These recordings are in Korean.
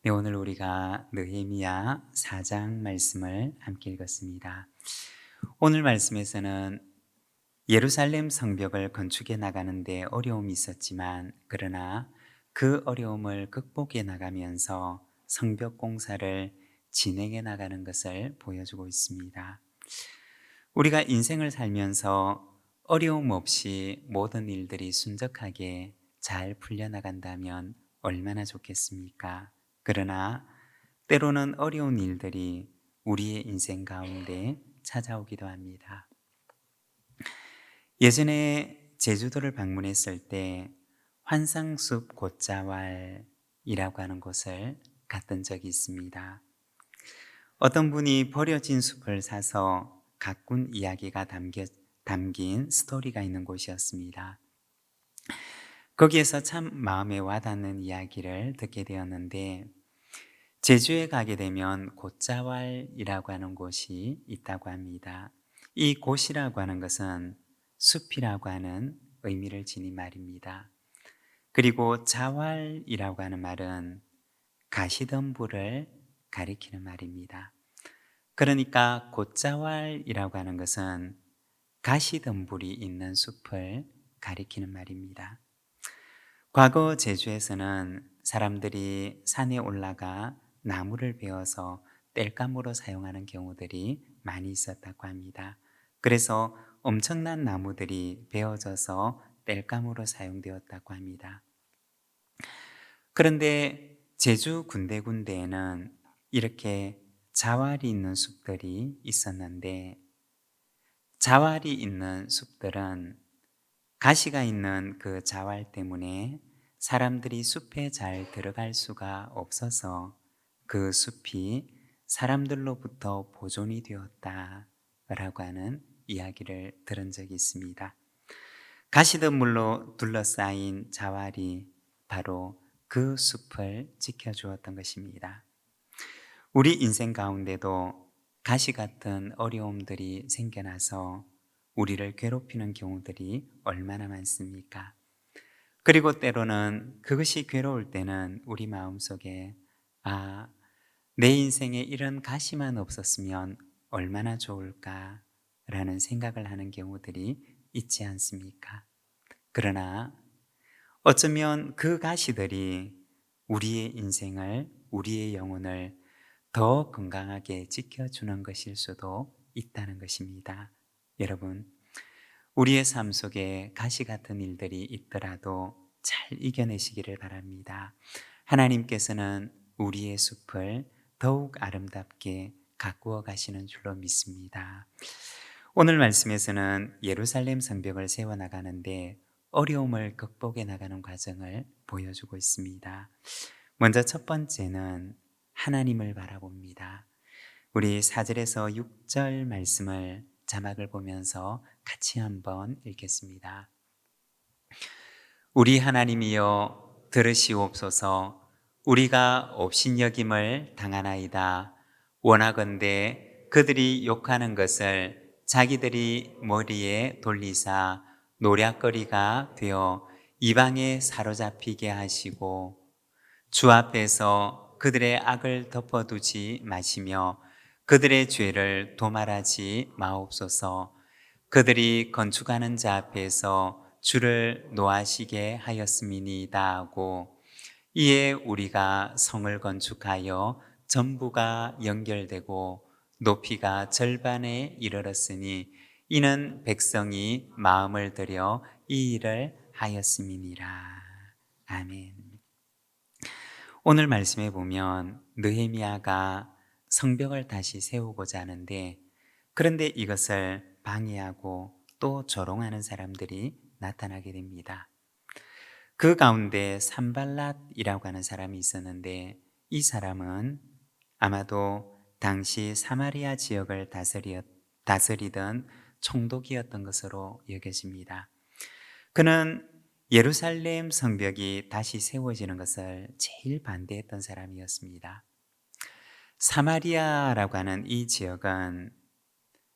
네, 오늘 우리가 느헤미야 4장 말씀을 함께 읽었습니다. 오늘 말씀에서는 예루살렘 성벽을 건축해 나가는데 어려움이 있었지만 그러나 그 어려움을 극복해 나가면서 성벽 공사를 진행해 나가는 것을 보여주고 있습니다. 우리가 인생을 살면서 어려움 없이 모든 일들이 순적하게 잘 풀려나간다면 얼마나 좋겠습니까? 그러나 때로는 어려운 일들이 우리의 인생 가운데 찾아오기도 합니다. 예전에 제주도를 방문했을 때 환상숲 곶자왈이라고 하는 곳을 갔던 적이 있습니다. 어떤 분이 버려진 숲을 사서 가꾼 이야기가 담긴 스토리가 있는 곳이었습니다. 거기에서 참 마음에 와닿는 이야기를 듣게 되었는데 제주에 가게 되면 곶자왈이라고 하는 곳이 있다고 합니다. 이 곶이라고 하는 것은 숲이라고 하는 의미를 지닌 말입니다. 그리고 자왈이라고 하는 말은 가시덤불을 가리키는 말입니다. 그러니까 곶자왈이라고 하는 것은 가시덤불이 있는 숲을 가리키는 말입니다. 과거 제주에서는 사람들이 산에 올라가 나무를 베어서 땔감으로 사용하는 경우들이 많이 있었다고 합니다. 그래서 엄청난 나무들이 베어져서 땔감으로 사용되었다고 합니다. 그런데 제주 군데군데에는 이렇게 자왈이 있는 숲들이 있었는데 자왈이 있는 숲들은 가시가 있는 그 자왈 때문에 사람들이 숲에 잘 들어갈 수가 없어서 그 숲이 사람들로부터 보존이 되었다라고 하는 이야기를 들은 적이 있습니다. 가시덤불로 둘러싸인 자왈이 바로 그 숲을 지켜주었던 것입니다. 우리 인생 가운데도 가시 같은 어려움들이 생겨나서 우리를 괴롭히는 경우들이 얼마나 많습니까? 그리고 때로는 그것이 괴로울 때는 우리 마음속에 내 인생에 이런 가시만 없었으면 얼마나 좋을까라는 생각을 하는 경우들이 있지 않습니까? 그러나 어쩌면 그 가시들이 우리의 인생을, 우리의 영혼을 더 건강하게 지켜주는 것일 수도 있다는 것입니다. 여러분, 우리의 삶 속에 가시 같은 일들이 있더라도 잘 이겨내시기를 바랍니다. 하나님께서는 우리의 숲을 더욱 아름답게 가꾸어 가시는 줄로 믿습니다. 오늘 말씀에서는 예루살렘 성벽을 세워나가는데 어려움을 극복해 나가는 과정을 보여주고 있습니다. 먼저 첫 번째는 하나님을 바라봅니다. 우리 4절에서 6절 말씀을 자막을 보면서 같이 한번 읽겠습니다. 우리 하나님이여 들으시옵소서. 우리가 업신여김을 당하나이다. 원하건대 그들이 욕하는 것을 자기들이 머리에 돌리사 노략거리가 되어 이방에 사로잡히게 하시고 주 앞에서 그들의 악을 덮어두지 마시며 그들의 죄를 도말하지 마옵소서. 그들이 건축하는 자 앞에서 주를 노하시게 하였음이니이다 하고 이에 우리가 성을 건축하여 전부가 연결되고 높이가 절반에 이르렀으니 이는 백성이 마음을 들여 이 일을 하였음이니라. 아멘. 오늘 말씀에 보면 느헤미야가 성벽을 다시 세우고자 하는데 그런데 이것을 방해하고 또 조롱하는 사람들이 나타나게 됩니다. 그 가운데 산발랏이라고 하는 사람이 있었는데 이 사람은 아마도 당시 사마리아 지역을 다스리던 총독이었던 것으로 여겨집니다. 그는 예루살렘 성벽이 다시 세워지는 것을 제일 반대했던 사람이었습니다. 사마리아라고 하는 이 지역은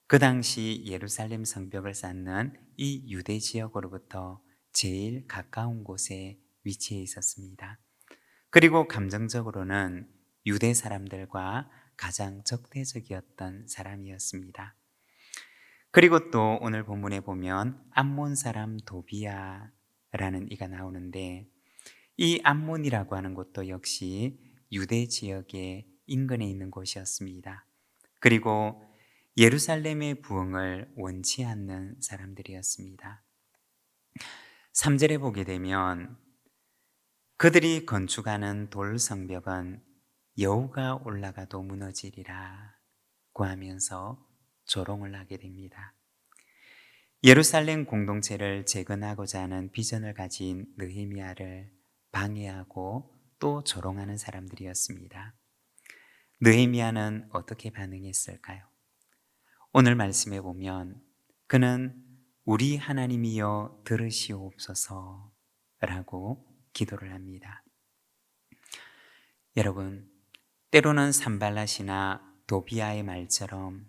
그 당시 예루살렘 성벽을 쌓는 이 유대 지역으로부터 제일 가까운 곳에 위치해 있었습니다. 그리고 감정적으로는 유대 사람들과 가장 적대적이었던 사람이었습니다. 그리고 또 오늘 본문에 보면 암몬 사람 도비아라는 이가 나오는데, 이 암몬이라고 하는 곳도 역시 유대 지역의 인근에 있는 곳이었습니다. 그리고 예루살렘의 부흥을 원치 않는 사람들이었습니다. 3절에 보게 되면 그들이 건축하는 돌 성벽은 여우가 올라가도 무너지리라 고 하면서 조롱을 하게 됩니다. 예루살렘 공동체를 재건하고자 하는 비전을 가진 느헤미야를 방해하고 또 조롱하는 사람들이었습니다. 느헤미야는 어떻게 반응했을까요? 오늘 말씀에 보면 그는 우리 하나님이여 들으시옵소서 라고 기도를 합니다. 여러분, 때로는 산발랏이나 도비아의 말처럼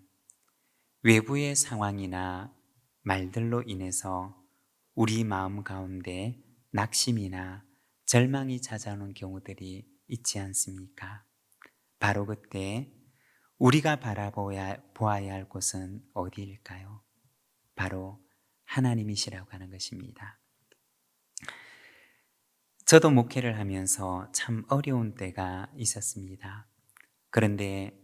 외부의 상황이나 말들로 인해서 우리 마음 가운데 낙심이나 절망이 찾아오는 경우들이 있지 않습니까? 바로 그때 우리가 바라보아야 할 곳은 어디일까요? 바로 하나님이시라고 하는 것입니다. 저도 목회를 하면서 참 어려운 때가 있었습니다. 그런데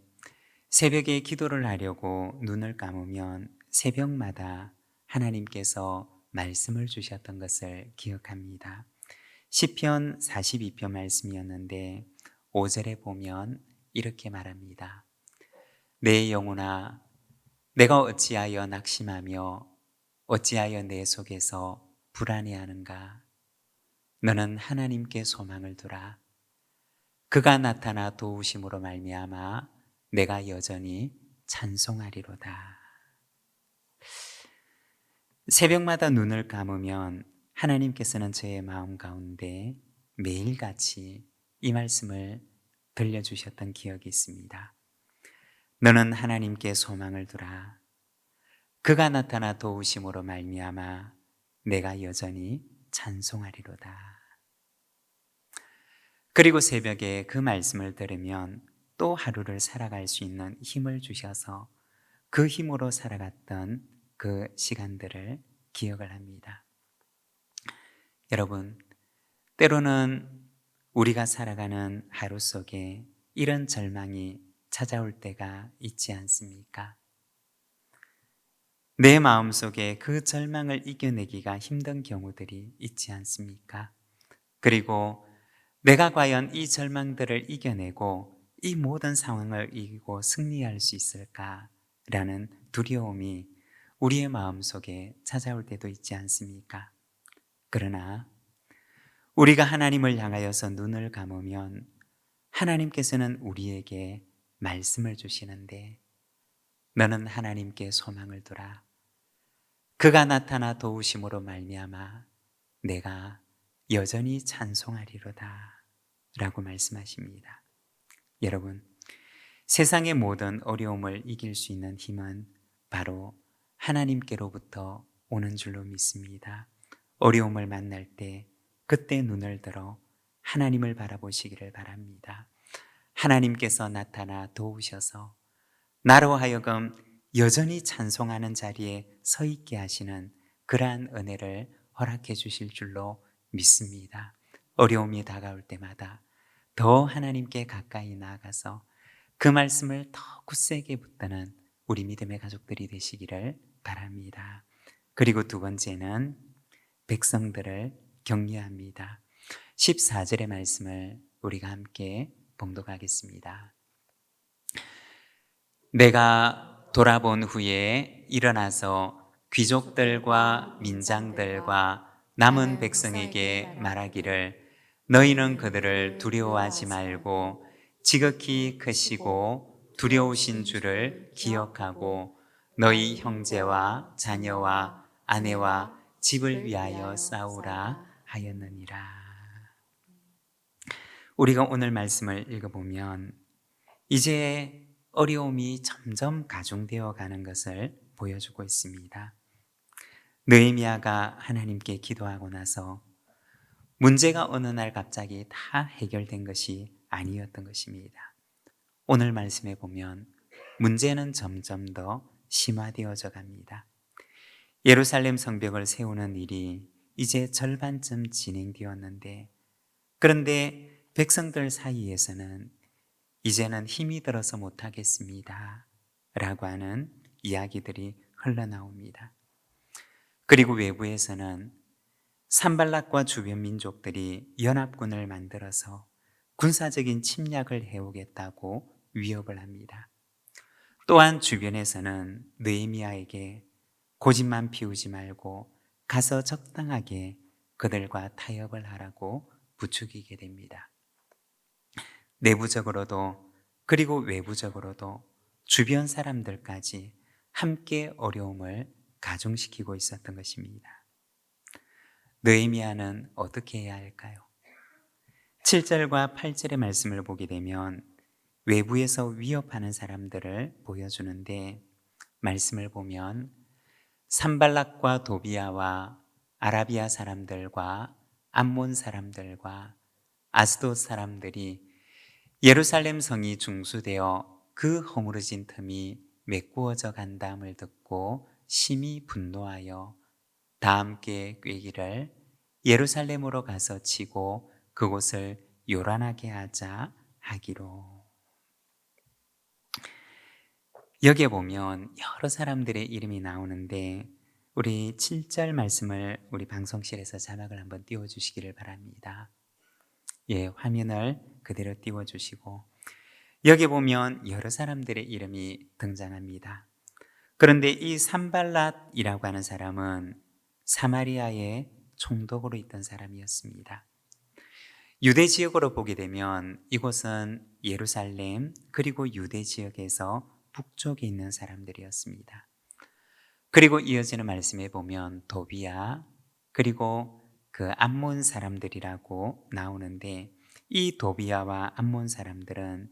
새벽에 기도를 하려고 눈을 감으면 새벽마다 하나님께서 말씀을 주셨던 것을 기억합니다. 시편 42편 말씀이었는데 5절에 보면 이렇게 말합니다. 내 영혼아, 내가 어찌하여 낙심하며 어찌하여 내 속에서 불안해하는가? 너는 하나님께 소망을 두라. 그가 나타나 도우심으로 말미암아 내가 여전히 찬송하리로다. 새벽마다 눈을 감으면 하나님께서는 저의 마음 가운데 매일같이 이 말씀을 들려주셨던 기억이 있습니다. 너는 하나님께 소망을 두라. 그가 나타나 도우심으로 말미암아 내가 여전히 찬송하리로다. 그리고 새벽에 그 말씀을 들으면 또 하루를 살아갈 수 있는 힘을 주셔서 그 힘으로 살아갔던 그 시간들을 기억을 합니다. 여러분, 때로는 우리가 살아가는 하루 속에 이런 절망이 찾아올 때가 있지 않습니까? 내 마음속에 그 절망을 이겨내기가 힘든 경우들이 있지 않습니까? 그리고 내가 과연 이 절망들을 이겨내고 이 모든 상황을 이기고 승리할 수 있을까라는 두려움이 우리의 마음속에 찾아올 때도 있지 않습니까? 그러나 우리가 하나님을 향하여서 눈을 감으면 하나님께서는 우리에게 말씀을 주시는데 너는 하나님께 소망을 두라. 그가 나타나 도우심으로 말미암아 내가 여전히 찬송하리로다 라고 말씀하십니다. 여러분, 세상의 모든 어려움을 이길 수 있는 힘은 바로 하나님께로부터 오는 줄로 믿습니다. 어려움을 만날 때 그때 눈을 들어 하나님을 바라보시기를 바랍니다. 하나님께서 나타나 도우셔서 나로 하여금 여전히 찬송하는 자리에 서 있게 하시는 그러한 은혜를 허락해 주실 줄로 믿습니다. 어려움이 다가올 때마다 더 하나님께 가까이 나아가서 그 말씀을 더 굳세게 붙드는 우리 믿음의 가족들이 되시기를 바랍니다. 그리고 두 번째는 백성들을 격려합니다. 14절의 말씀을 우리가 함께 봉독하겠습니다. 내가 돌아본 후에 일어나서 귀족들과 민장들과 남은 백성에게 말하기를 너희는 그들을 두려워하지 말고 지극히 크시고 두려우신 줄을 기억하고 너희 형제와 자녀와 아내와 집을 위하여 싸우라 하였느니라. 우리가 오늘 말씀을 읽어보면 이제 어려움이 점점 가중되어 가는 것을 보여주고 있습니다. 느헤미야가 하나님께 기도하고 나서 문제가 어느 날 갑자기 다 해결된 것이 아니었던 것입니다. 오늘 말씀해 보면 문제는 점점 더 심화되어져 갑니다. 예루살렘 성벽을 세우는 일이 이제 절반쯤 진행되었는데, 그런데 백성들 사이에서는 이제는 힘이 들어서 못하겠습니다 라고 하는 이야기들이 흘러나옵니다. 그리고 외부에서는 산발락과 주변 민족들이 연합군을 만들어서 군사적인 침략을 해오겠다고 위협을 합니다. 또한 주변에서는 느헤미야에게 고집만 피우지 말고 가서 적당하게 그들과 타협을 하라고 부추기게 됩니다. 내부적으로도 그리고 외부적으로도 주변 사람들까지 함께 어려움을 가중시키고 있었던 것입니다. 느헤미야는 어떻게 해야 할까요? 7절과 8절의 말씀을 보게 되면 외부에서 위협하는 사람들을 보여주는데, 말씀을 보면 산발락과 도비아와 아라비아 사람들과 암몬 사람들과 아스돗 사람들이 예루살렘 성이 중수되어 그 허물어진 틈이 메꾸어져 간다음을 듣고 심히 분노하여 다 함께 꾀기를 예루살렘으로 가서 치고 그곳을 요란하게 하자 하기로. 여기에 보면 여러 사람들의 이름이 나오는데, 우리 7절 말씀을 우리 방송실에서 자막을 한번 띄워주시기를 바랍니다. 화면을 그대로 띄워주시고, 여기 보면 여러 사람들의 이름이 등장합니다. 그런데 이 산발랏이라고 하는 사람은 사마리아의 총독으로 있던 사람이었습니다. 유대 지역으로 보게 되면 이곳은 예루살렘 그리고 유대 지역에서 북쪽에 있는 사람들이었습니다. 그리고 이어지는 말씀에 보면 도비야 그리고 그 암몬 사람들이라고 나오는데, 이 도비야와 암몬 사람들은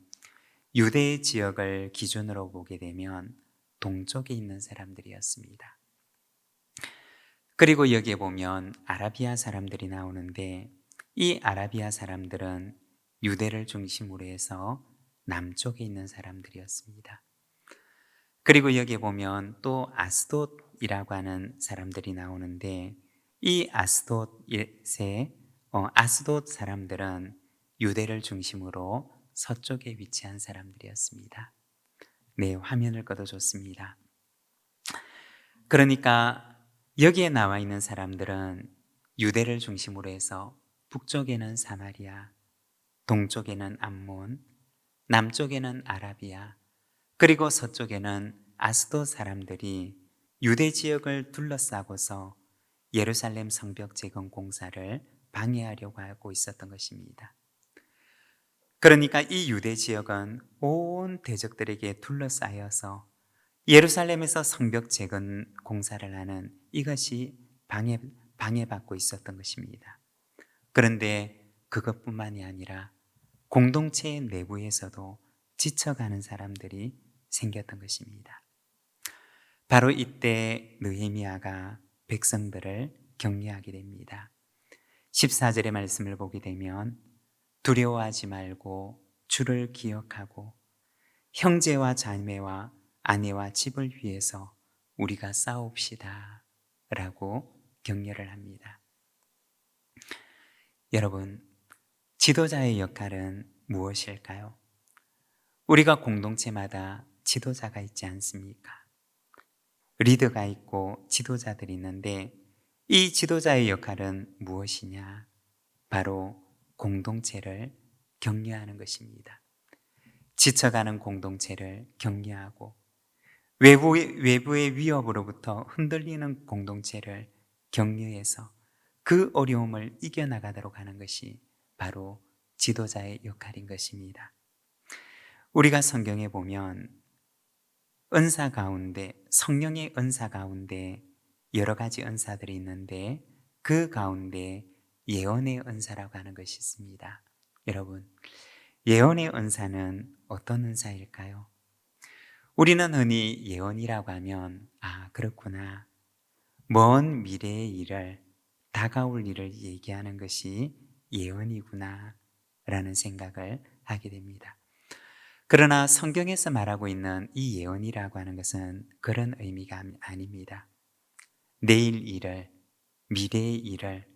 유대 지역을 기준으로 보게 되면 동쪽에 있는 사람들이었습니다. 그리고 여기에 보면 아라비아 사람들이 나오는데, 이 아라비아 사람들은 유대를 중심으로 해서 남쪽에 있는 사람들이었습니다. 그리고 여기에 보면 또 아스돗이라고 하는 사람들이 나오는데, 이 아스돗 사람들은 유대를 중심으로 서쪽에 위치한 사람들이었습니다. 화면을 꺼둬줬습니다. 그러니까 여기에 나와 있는 사람들은 유대를 중심으로 해서 북쪽에는 사마리아, 동쪽에는 암몬, 남쪽에는 아라비아, 그리고 서쪽에는 아스돗 사람들이 유대 지역을 둘러싸고서 예루살렘 성벽 재건 공사를 방해하려고 하고 있었던 것입니다. 그러니까 이 유대 지역은 온 대적들에게 둘러싸여서 예루살렘에서 성벽 재건 공사를 하는 이것이 방해받고 있었던 것입니다. 그런데 그것뿐만이 아니라 공동체 내부에서도 지쳐가는 사람들이 생겼던 것입니다. 바로 이때 느헤미야가 백성들을 격려하게 됩니다. 14절의 말씀을 보게 되면 두려워하지 말고 주를 기억하고 형제와 자매와 아내와 집을 위해서 우리가 싸웁시다 라고 격려를 합니다. 여러분, 지도자의 역할은 무엇일까요? 우리가 공동체마다 지도자가 있지 않습니까? 리더가 있고 지도자들이 있는데, 이 지도자의 역할은 무엇이냐? 바로 공동체를 격려하는 것입니다. 지쳐가는 공동체를 격려하고 외부의 위협으로부터 흔들리는 공동체를 격려해서 그 어려움을 이겨나가도록 하는 것이 바로 지도자의 역할인 것입니다. 우리가 성경에 보면 은사 가운데, 성령의 은사 가운데 여러 가지 은사들이 있는데, 그 가운데 예언의 은사라고 하는 것이 있습니다. 여러분, 예언의 은사는 어떤 은사일까요? 우리는 흔히 예언이라고 하면 그렇구나, 먼 미래의 일을, 다가올 일을 얘기하는 것이 예언이구나 라는 생각을 하게 됩니다. 그러나 성경에서 말하고 있는 이 예언이라고 하는 것은 그런 의미가 아닙니다. 내일 일을, 미래의 일을,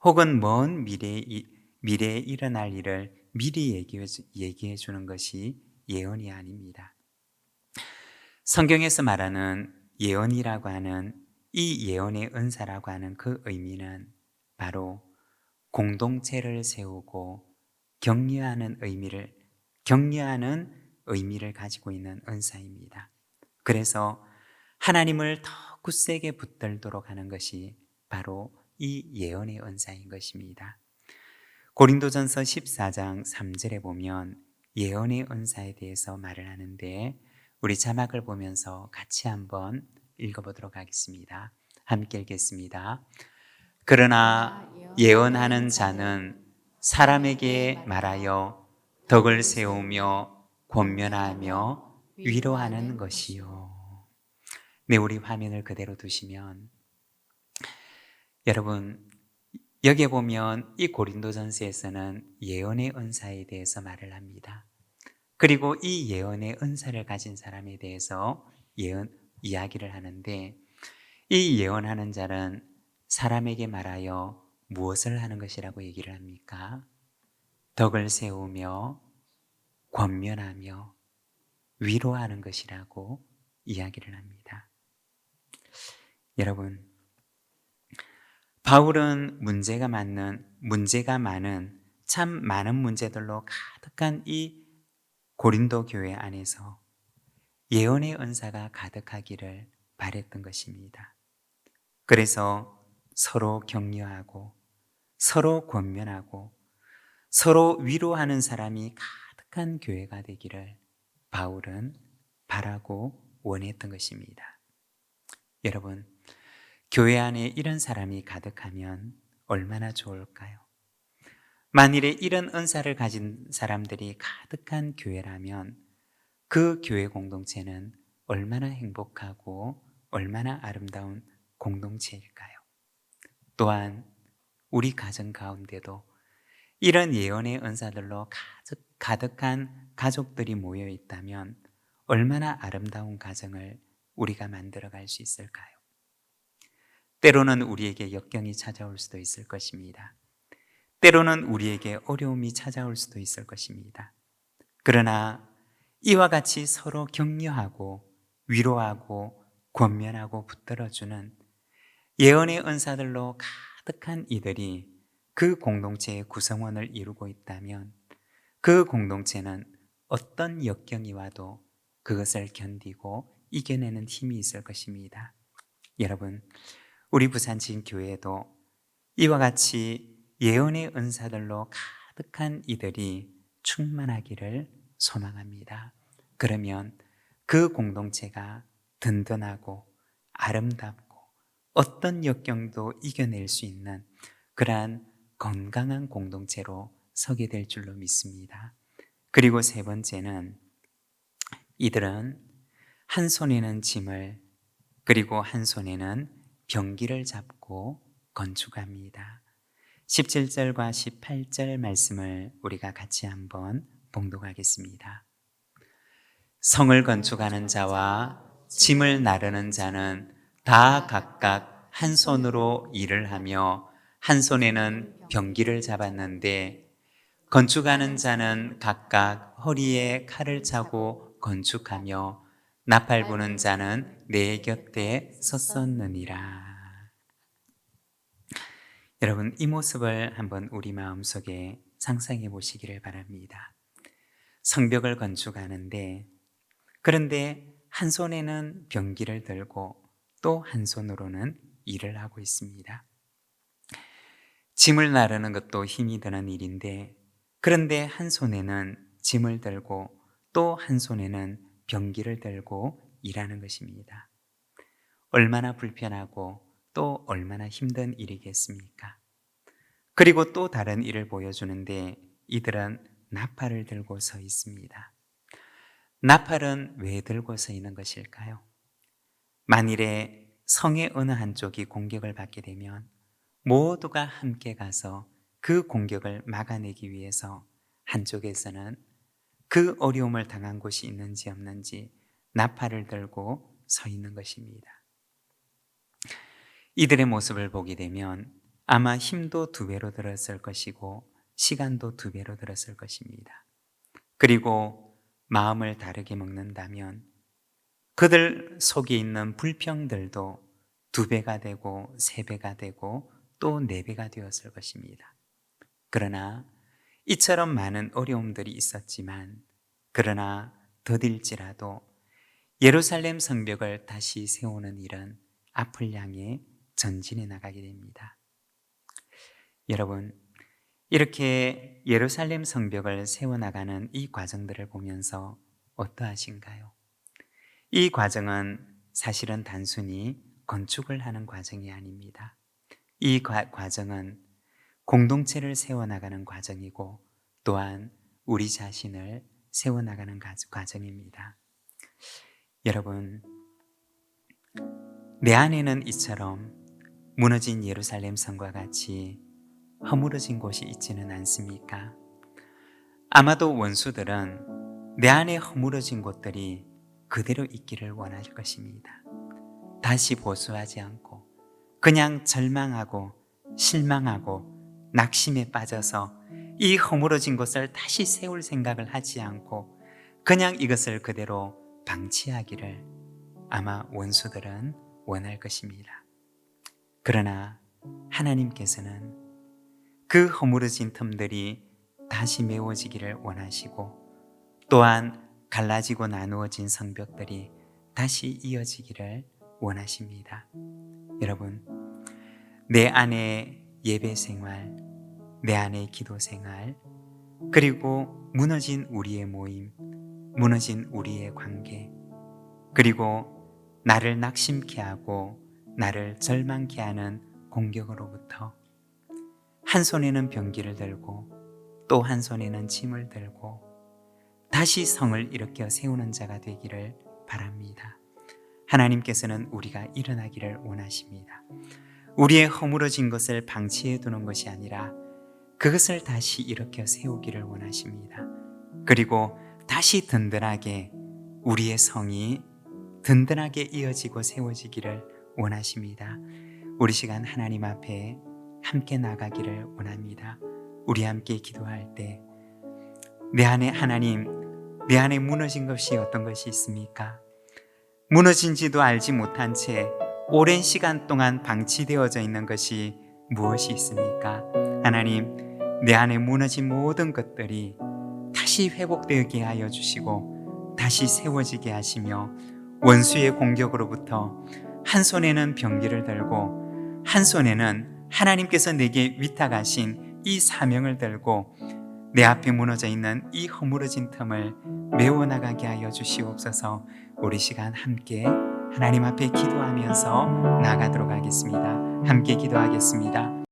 혹은 먼 미래에 일어날 일을 미리 얘기해 주는 것이 예언이 아닙니다. 성경에서 말하는 예언이라고 하는 이 예언의 은사라고 하는 그 의미는 바로 공동체를 세우고 격려하는 의미를 가지고 있는 은사입니다. 그래서 하나님을 더 굳세게 붙들도록 하는 것이 바로 이 예언의 은사인 것입니다. 고린도전서 14장 3절에 보면 예언의 은사에 대해서 말을 하는데 우리 자막을 보면서 같이 한번 읽어보도록 하겠습니다. 함께 읽겠습니다. 그러나 예언하는 자는 사람에게 말하여 덕을 세우며 권면하며 위로하는 것이요. 네, 우리 화면을 그대로 두시면 여러분, 여기에 보면 이 고린도전서에서는 예언의 은사에 대해서 말을 합니다. 그리고 이 예언의 은사를 가진 사람에 대해서 이야기를 하는데 이 예언하는 자는 사람에게 말하여 무엇을 하는 것이라고 얘기를 합니까? 덕을 세우며 권면하며 위로하는 것이라고 이야기를 합니다. 여러분, 바울은 문제가 많은 참 많은 문제들로 가득한 이 고린도 교회 안에서 예언의 은사가 가득하기를 바랬던 것입니다. 그래서 서로 격려하고 서로 권면하고 서로 위로하는 사람이 가득한 교회가 되기를 바울은 바라고 원했던 것입니다. 여러분, 교회 안에 이런 사람이 가득하면 얼마나 좋을까요? 만일에 이런 은사를 가진 사람들이 가득한 교회라면 그 교회 공동체는 얼마나 행복하고 얼마나 아름다운 공동체일까요? 또한 우리 가정 가운데도 이런 예언의 은사들로 가득한 가족들이 모여 있다면 얼마나 아름다운 가정을 우리가 만들어 갈 수 있을까요? 때로는 우리에게 역경이 찾아올 수도 있을 것입니다. 때로는 우리에게 어려움이 찾아올 수도 있을 것입니다. 그러나 이와 같이 서로 격려하고 위로하고 권면하고 붙들어주는 예언의 은사들로 가득한 이들이 그 공동체의 구성원을 이루고 있다면 그 공동체는 어떤 역경이 와도 그것을 견디고 이겨내는 힘이 있을 것입니다. 여러분, 우리 부산진 교회도 이와 같이 예언의 은사들로 가득한 이들이 충만하기를 소망합니다. 그러면 그 공동체가 든든하고 아름답고 어떤 역경도 이겨낼 수 있는 그러한 건강한 공동체로 서게 될 줄로 믿습니다. 그리고 세 번째는 이들은 한 손에는 짐을 그리고 한 손에는 병기를 잡고 건축합니다. 17절과 18절 말씀을 우리가 같이 한번 봉독하겠습니다. 성을 건축하는 자와 짐을 나르는 자는 다 각각 한 손으로 일을 하며 한 손에는 병기를 잡았는데 건축하는 자는 각각 허리에 칼을 차고 건축하며 나팔 부는 자는 내 곁에 섰었느니라. 여러분, 이 모습을 한번 우리 마음속에 상상해 보시기를 바랍니다. 성벽을 건축하는데 그런데 한 손에는 병기를 들고 또 한 손으로는 일을 하고 있습니다. 짐을 나르는 것도 힘이 드는 일인데 그런데 한 손에는 짐을 들고 또 한 손에는 병기를 들고 일하는 것입니다. 얼마나 불편하고 또 얼마나 힘든 일이겠습니까? 그리고 또 다른 일을 보여주는데 이들은 나팔을 들고 서 있습니다. 나팔은 왜 들고 서 있는 것일까요? 만일에 성의 어느 한쪽이 공격을 받게 되면 모두가 함께 가서 그 공격을 막아내기 위해서 한쪽에서는 그 어려움을 당한 곳이 있는지 없는지 나팔을 들고 서 있는 것입니다. 이들의 모습을 보게 되면 아마 힘도 2배로 들었을 것이고 시간도 2배로 들었을 것입니다. 그리고 마음을 다르게 먹는다면 그들 속에 있는 불평들도 2배가 되고 3배가 되고 또 4배가 되었을 것입니다. 그러나 이처럼 많은 어려움들이 있었지만 그러나 더딜지라도 예루살렘 성벽을 다시 세우는 일은 앞을 향해 전진해 나가게 됩니다. 여러분, 이렇게 예루살렘 성벽을 세워나가는 이 과정들을 보면서 어떠하신가요? 이 과정은 사실은 단순히 건축을 하는 과정이 아닙니다. 이 과정은 공동체를 세워나가는 과정이고 또한 우리 자신을 세워나가는 과정입니다. 여러분, 내 안에는 이처럼 무너진 예루살렘 성과 같이 허물어진 곳이 있지는 않습니까? 아마도 원수들은 내 안에 허물어진 곳들이 그대로 있기를 원할 것입니다. 다시 보수하지 않고 그냥 절망하고 실망하고 낙심에 빠져서 이 허물어진 곳을 다시 세울 생각을 하지 않고 그냥 이것을 그대로 방치하기를 아마 원수들은 원할 것입니다. 그러나 하나님께서는 그 허물어진 틈들이 다시 메워지기를 원하시고 또한 갈라지고 나누어진 성벽들이 다시 이어지기를 원하십니다. 여러분, 내 안에 예배 생활, 내 안에 기도 생활, 그리고 무너진 우리의 모임, 무너진 우리의 관계, 그리고 나를 낙심케 하고 나를 절망케 하는 공격으로부터 한 손에는 병기를 들고 또 한 손에는 짐을 들고 다시 성을 일으켜 세우는 자가 되기를 바랍니다. 하나님께서는 우리가 일어나기를 원하십니다. 우리의 허물어진 것을 방치해 두는 것이 아니라 그것을 다시 일으켜 세우기를 원하십니다. 그리고 다시 든든하게 우리의 성이 든든하게 이어지고 세워지기를 원하십니다. 우리 시간 하나님 앞에 함께 나가기를 원합니다. 우리 함께 기도할 때 내 안에 하나님, 내 안에 무너진 것이 어떤 것이 있습니까? 무너진지도 알지 못한 채 오랜 시간 동안 방치되어져 있는 것이 무엇이 있습니까? 하나님, 내 안에 무너진 모든 것들이 다시 회복되게 하여 주시고 다시 세워지게 하시며 원수의 공격으로부터 한 손에는 병기를 들고 한 손에는 하나님께서 내게 위탁하신 이 사명을 들고 내 앞에 무너져 있는 이 허물어진 틈을 메워나가게 하여 주시옵소서. 우리 시간 함께 하나님 앞에 기도하면서 나가도록 하겠습니다. 함께 기도하겠습니다.